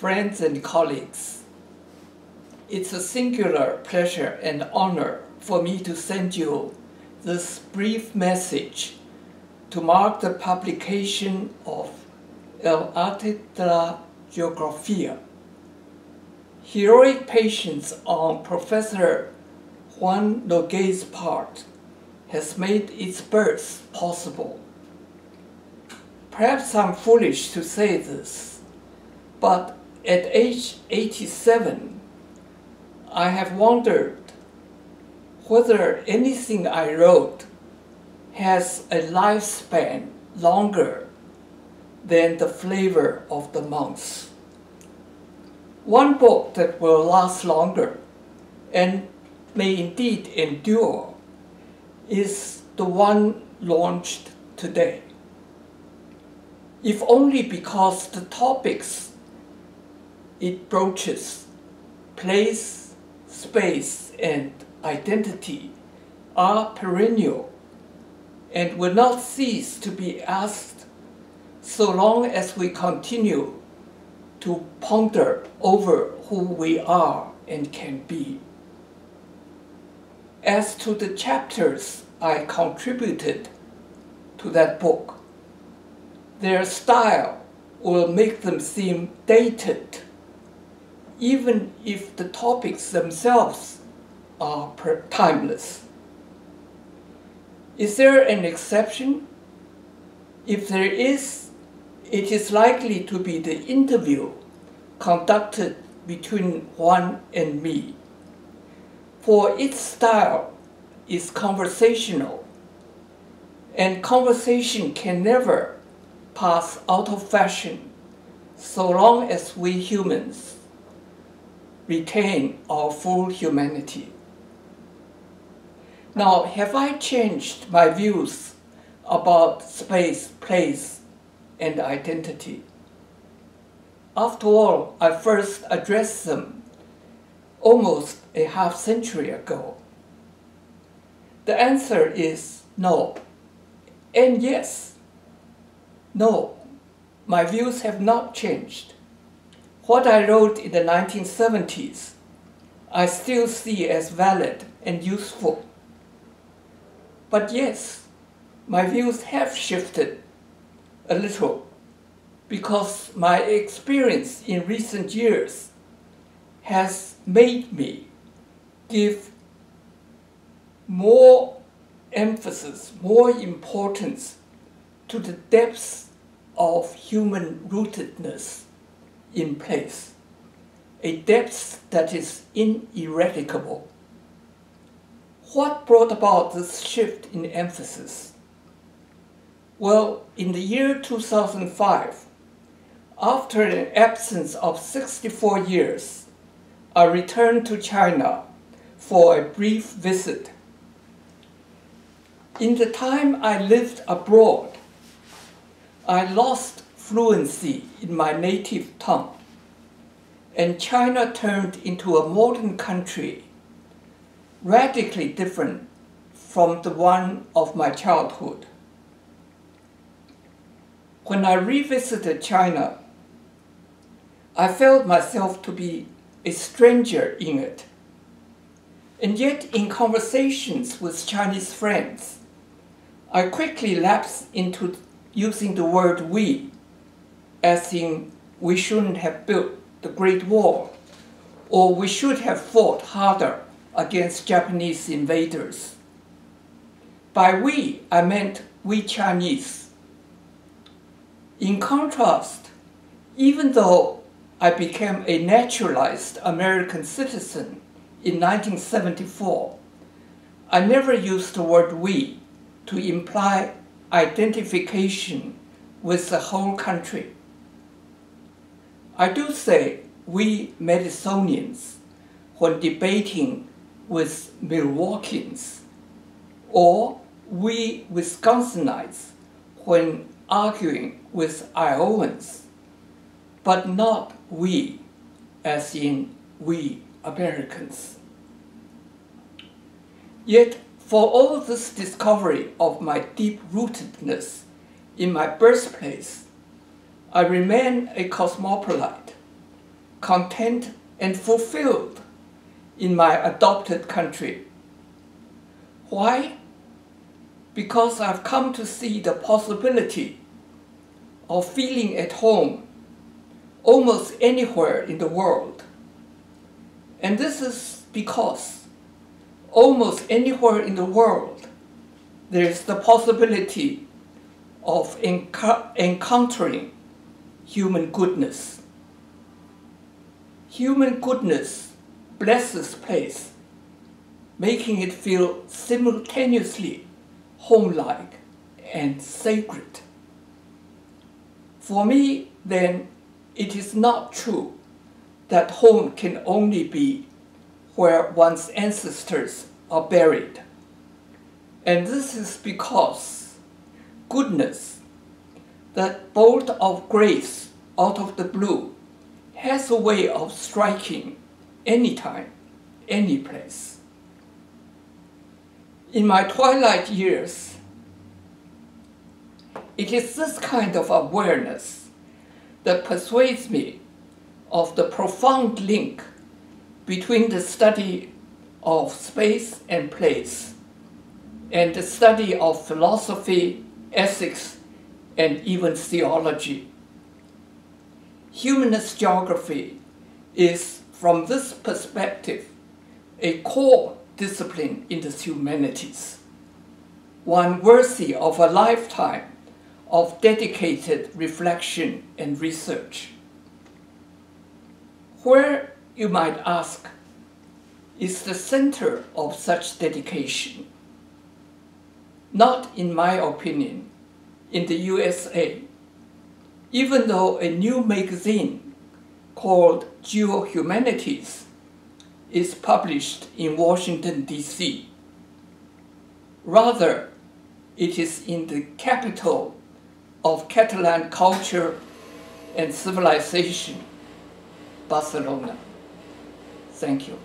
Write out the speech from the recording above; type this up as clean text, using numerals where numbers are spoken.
friends and colleagues. It's a singular pleasure and honor for me to send you this brief message to mark the publication of El arte de la geografía. Heroic patience on Professor Juan Nogue's part has made its birth possible. Perhaps I'm foolish to say this, but at age 87, I have wondered whether anything I wrote has a lifespan longer than the flavor of the months. One book that will last longer and may indeed endure is the one launched today. If only because the topics it broaches, place, space, and identity, are perennial and will not cease to be asked so long as we continue to ponder over who we are and can be. As to the chapters I contributed to that book, their style will make them seem dated, even if the topics themselves are timeless. Is there an exception? If there is, it is likely to be the interview conducted between Juan and me, for its style is conversational, and conversation can never pass out of fashion so long as we humans retain our full humanity. Now, have I changed my views about space, place, and identity? After all, I first addressed them almost a half-century ago. The answer is no, and yes. No, my views have not changed. What I wrote in the 1970s, I still see as valid and useful. But yes, my views have shifted a little because my experience in recent years has made me give more emphasis, more importance to the depths of human rootedness in place, a depth that is ineradicable. What brought about this shift in emphasis? Well, in the year 2005, after an absence of 64 years, I returned to China for a brief visit. In the time I lived abroad, I lost fluency in my native tongue, and China turned into a modern country radically different from the one of my childhood. When I revisited China, I felt myself to be a stranger in it. And yet, in conversations with Chinese friends, I quickly lapsed into using the word we, as in we shouldn't have built the Great Wall, or we should have fought harder against Japanese invaders. By we, I meant we Chinese. In contrast, even though I became a naturalized American citizen in 1974, I never used the word we to imply identification with the whole country. I do say we Madisonians when debating with Milwaukeeans, or we Wisconsinites when arguing with Iowans, but not we, as in we Americans. Yet, for all this discovery of my deep-rootedness in my birthplace, I remain a cosmopolite, content, and fulfilled in my adopted country. Why? Because I've come to see the possibility of feeling at home almost anywhere in the world. And this is because almost anywhere in the world there is the possibility of encountering human goodness. Human goodness blesses place, making it feel simultaneously home-like and sacred. For me, then, it is not true that home can only be where one's ancestors are buried. And this is because goodness, that bolt of grace out of the blue, has a way of striking anytime, any place. In my twilight years, it is this kind of awareness that persuades me of the profound link between the study of space and place and the study of philosophy, ethics, and even theology. Humanist geography is, from this perspective, a core discipline in the humanities, one worthy of a lifetime of dedicated reflection and research. Where, you might ask, is the center of such dedication? Not, in my opinion, in the USA, even though a new magazine called Geohumanities is published in Washington, D.C. Rather, it is in the capital of Catalan culture and civilization, Barcelona. Thank you.